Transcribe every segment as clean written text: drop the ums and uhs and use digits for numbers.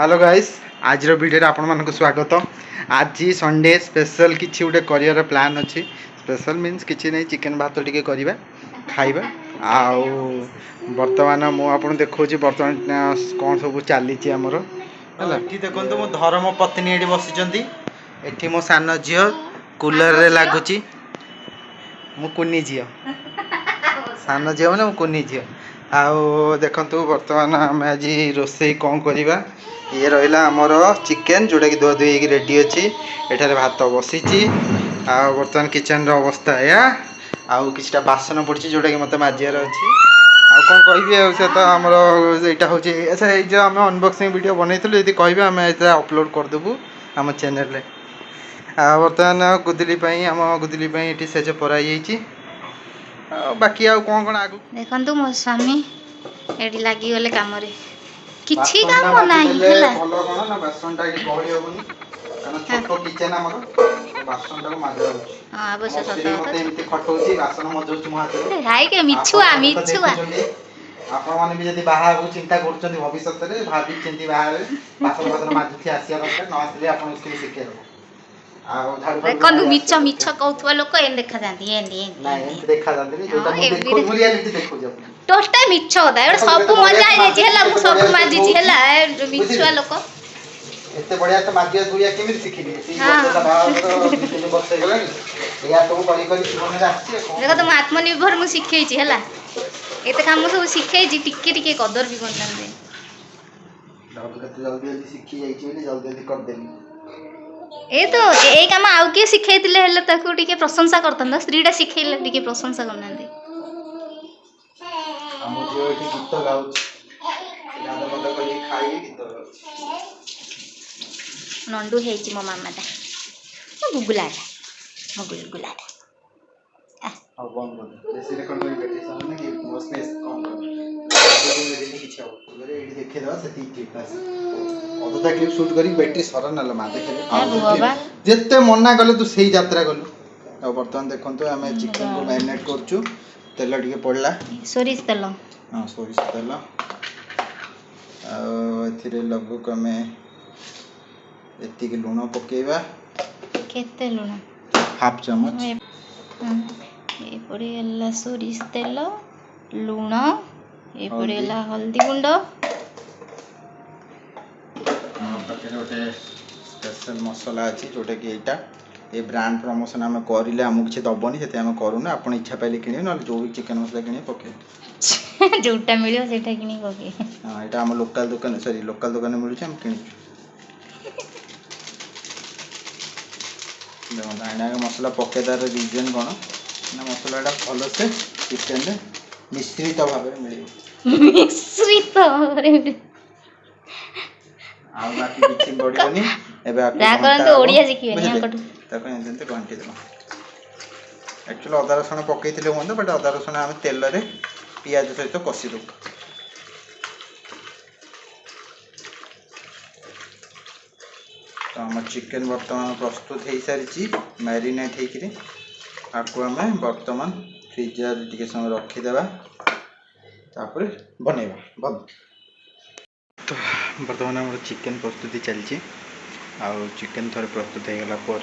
Hello guys आज video आपण मानक स्वागत। आज संडे स्पेशल किसी गोटे कर प्लान अच्छी स्पेशल मीन्स किसी नहीं चिकेन भात टिके करवा खाइबा आउ बर्तमान मुझे देखा बर्तमान कौन सब चली आमर ये देखो मो धर्म पत्नी ये बसी एठी मो सान झील कूलर रे लगुच मु कुनी झील सान झील मैंने कुनी झील आउ देखु बर्तमान आम आज रोसे कौन करवा ये रहा आमर चिकेन जोटा कि धुआ धुई रेडी अच्छी एठार भात बसी बर्तमान किचन अवस्था या आउ कि बासन पड़ी जोटा कि मत माजार अच्छी आउ कौन कह तो आमर यहाँ हूँ अच्छा ये जो आम अनबक्सिंग वीडियो बनईलु यदि कहे आम अपलोड करदेबू आम चैनल बर्तमान गुदली आम गुदली ये सेज पराई बाकी आउ कौन कौन आगु देखंतु मो स्वामी एडी लागी गले काम रे किछि काम नाही हला भलो कोन ना बासनटा कि गहली होबनी कारण छोटो किचन हमर बासनटा को माजरा होछि हां अवश्य सत मते एमति खटौछि बासन मजौछि मो हाथ हाय के मिछुआ आपण माने भी यदि बाहा को चिंता करछन्ती भविष्य रे भाबी चिंती बाहा रे बासन बासन माजुछि आसिया दरकार न आसले आपण स्किल सिखे देखंतु मिछ मिछ कहथुवा लोक एन देखा जांती एंदी नाही देखा जांती जोटा मु देखो रियलिटी देखो जे टोस्टा मिछ होदा एटा सब मजा आइ जे हला मु सब माजी जे हला मिछुआ लोक एते बढ़िया तो माजिया गुइया केमि सिखिबे सी बच्चा बाहर तो 3 वर्ष गलानी या तो करी करी जीवन रे आछि देखो तो आत्मनिर्भर मु सिखै छी हला एते काम सब सिखै छी टिके टिके कदर भी करन दे जल्दी जल्दी सिखि जाई छी जल्दी जल्दी कर देली ए तो ए काम आउ के सिखैतिले हेले ताकू टिके प्रशंसा करतन स्त्रीटा सिखैले टिके प्रशंसा करन दे हम जो एठी गीत गाउछ गाना बंद करी खाई गीत गाउछ नंदू हेची मो मामाटा मो गुगुलाटा अब बंद कर जैसे रेकॉर्ड करी बैठी सामने कि वो स्पेस कम कर देखो किछ हो मेरे एठी देखे दवा से ठीक पास अदता क्लिप शूट करी बैटरी सर न मा देखे जेते मना गले तू सही यात्रा गलु अब वर्तमान देखंतु हमें चिकन को मैरिनेट करछु तेल टिके पड़ला सोरिस तेल हां सोरिस तेल एथिरे लगभग हमें एति के लूण पकेबा केते लूण हाफ चम्मच ए पड़ेला सोरिस तेल लूण ए पड़ेला हल्दी गुंड स्पेशल मसला अच्छी जोटा कि यहाँ ये ब्रांड प्रमोशन आम करें आमको किसी दबनी से आम करूना आप इच्छा पाइले कि ना जो भी चिकेन मसला कि पके जोटा मिलो सेटा कि पके हाँ यहाँ आम लोकल दुकान सॉरी लोकल दुकान मिलूँ आम कि देखो मसला पकेदार रिजन कौन ना मसलाटा भल से चिकेन मिश्रित भाव में मिश्रित आ बाकी किछि बडियोनी एबे आप जा करंतु ओडिया सिखिबेनी अंकटू तको एंते घंटी देबो एक्चुअली अदा रसुण पकईथिले होंद बट अदा रसुण हम तेल रे पियाज सहित कसी दो तो हम चिकन वर्तमान प्रस्तुत हो सारी मैरिनेट होकरी आपको आम वर्तमान फ्रिजर टिके समय रखीदेवा तापर बनैबा बंद तो बर्तमान आम चिकेन प्रस्तुति चलती आउ चिकेन थोड़े प्रस्तुत हो गला आपको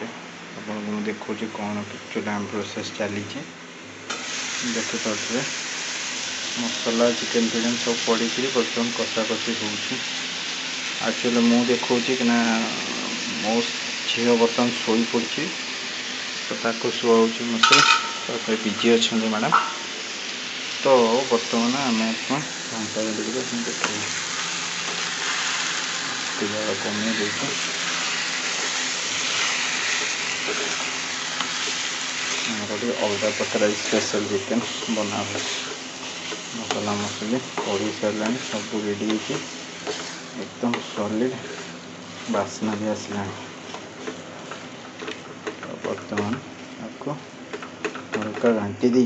देखो कौन एक्चुअली आम प्रोसेस चली देखते पारे मसला चिकेन फिकेन सब पड़ी बर्तमान कषा कषि होक्चुअली मु देखा कि ना मो झील बर्तमान शोई पड़ी तो ताको शुआ मत बिजी अच्छा मैडम तो बर्तमान आम घंटा देखिए कमी देखो अलग प्रकार स्पेशल चिकेन बना मसला मसली पड़ी सारा सब रेडी एकदम सॉलिड बास्ना भी आसला बर्तमान आपको हल्का घंटी दी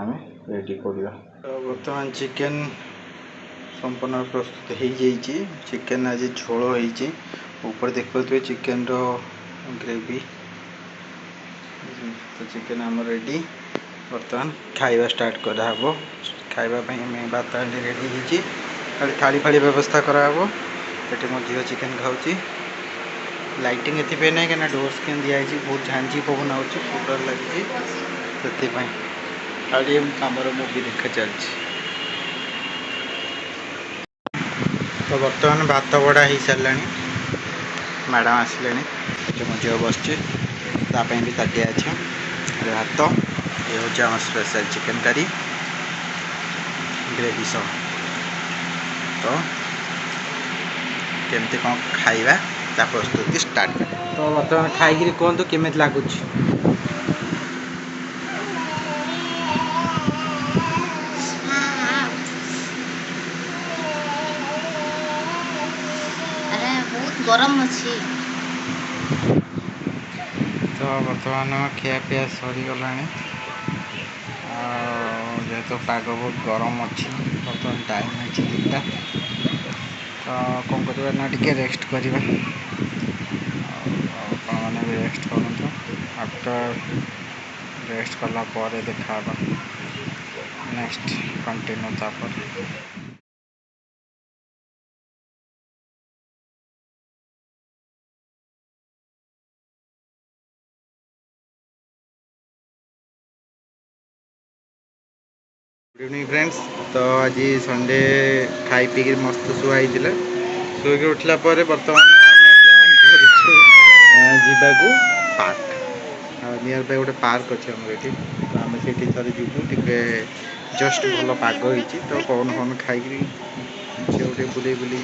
आम रेडी करवा बर्तमान चिकेन संपूर्ण प्रस्तुत हो जाइए चिकेन आज झोल होती ऊपर देखते चिकेन ग्रेवी तो चिकेन आम रेडी बर्तमान खाइबा स्टार्ट कराब खाइबा भात रेडी होती खाली थाली फाली व्यवस्था कराहब ये मो झील चिकेन खाऊँ लाइटिंग ये ना कि डोर स्क्रीन दिखाई बहुत झांझी पवन आऊँ कूलर लगी से खाली आमर मूवी देखा चलती तो बर्तमान भात बड़ा हो सारा मैडम आसिले मो झील बस भी ताटिया अच्छे भात ये हूँ आम स्पेशल चिकेन करी ग्रेवी सह तो केमती कौन खाइबा ता प्रस्तुति स्टार्ट तो बर्तमान खाई कहतु केमी लगुच गरम अच्छी तो बर्तमान खियापिया सरीगला जेहेतु पाग बहुत गरम अच्छी बर्तमान टाइम है 2टा तो कौन करवा ना टी रेस्ट करवा मैंने भी रेस्ट करूँ आफ्टर रेस्ट कला देखा नेक्स्ट कंटिन्यू तापर गुड इवनिंग फ्रेंड्स तो आज संडे खाई पी मस्त शुआई शुक उठला बर्तमान प्लान कर पार्क नियर बाय गोटे पार्क अच्छे आम ये तो आम से थे जीवु टे जस्ट भल पाग हो तो पवन फवन खाई गोटे बुले बुले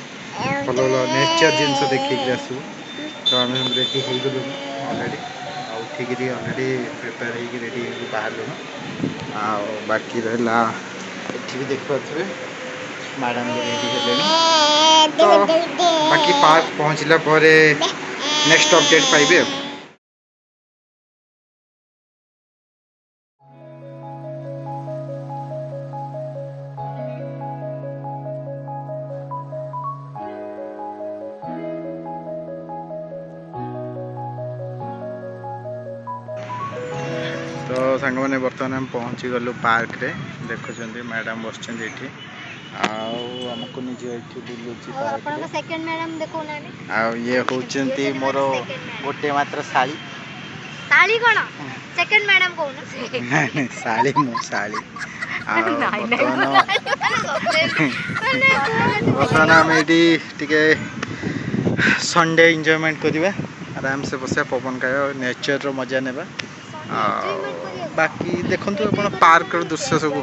भल भल नेचर जिनस देखिक आसू तो आम रेडी हो गलु अलरेडी उठिक अलरेडी प्रिपेयर हो रेडी बाहर बाकी रहा ये भी देख पारे मैडम भी रेडी है तो बाकी पार्क पहुँचला नेक्स्ट अपडेट पाइबे तो सांग मैंने बर्तमान आम पहुँची गलु पार्क रे देखुं मैडम बस आमको निजे सेकंड मैडम देखो ना ये होचंती मोर गोटे मात्र साली साली कोन सेकंड मैडम कोन नहीं साली मो साली बर्तमान आम ये संडे एंजॉयमेंट करवा आराम से बस पवन खाया नेचर रो मजा नेबा बाकी देखु अपन पार्क दृश्य सब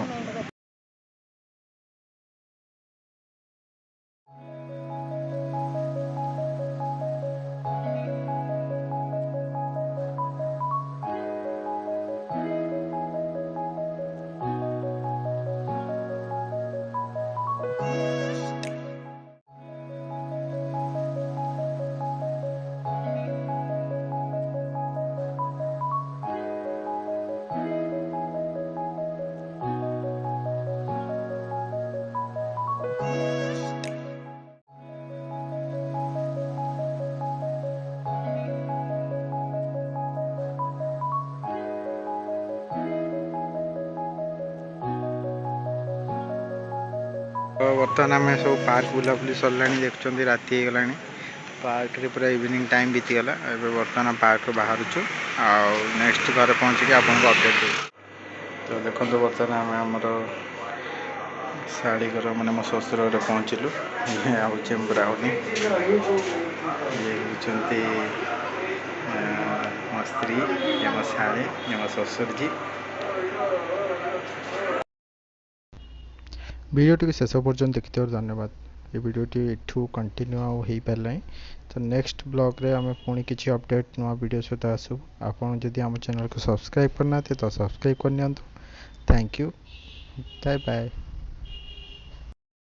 बर्तमान आम सब पार्क बुलाबुली सरला देखुं राति हो गला पार्क रे पूरा इवनिंग टाइम बीतीगला बर्तमान पार्क बाहर नेक्स्ट घर पहुँचिक आपको अपडेट दे तो देखो बर्तमान आम आमर शाड़ी घर मैंने मो ससुर घर पहुँचलु ये हूँ ब्राउनी ये होती मो स्त्री ये मो शाड़ी ये मो ससुर जी वीडियो शेष पर्यटन देखते धन्यवाद ये वीडियोटी एठू कंटिन्यू हो पारा तो नेक्स्ट ब्लॉग रे आम पुणी किसी अपडेट नुआ वीडियो सहित आसू आपन जदि आम चैनल को सब्सक्राइब करना तो सब्सक्राइब करनी थैंक यू बाय बाय।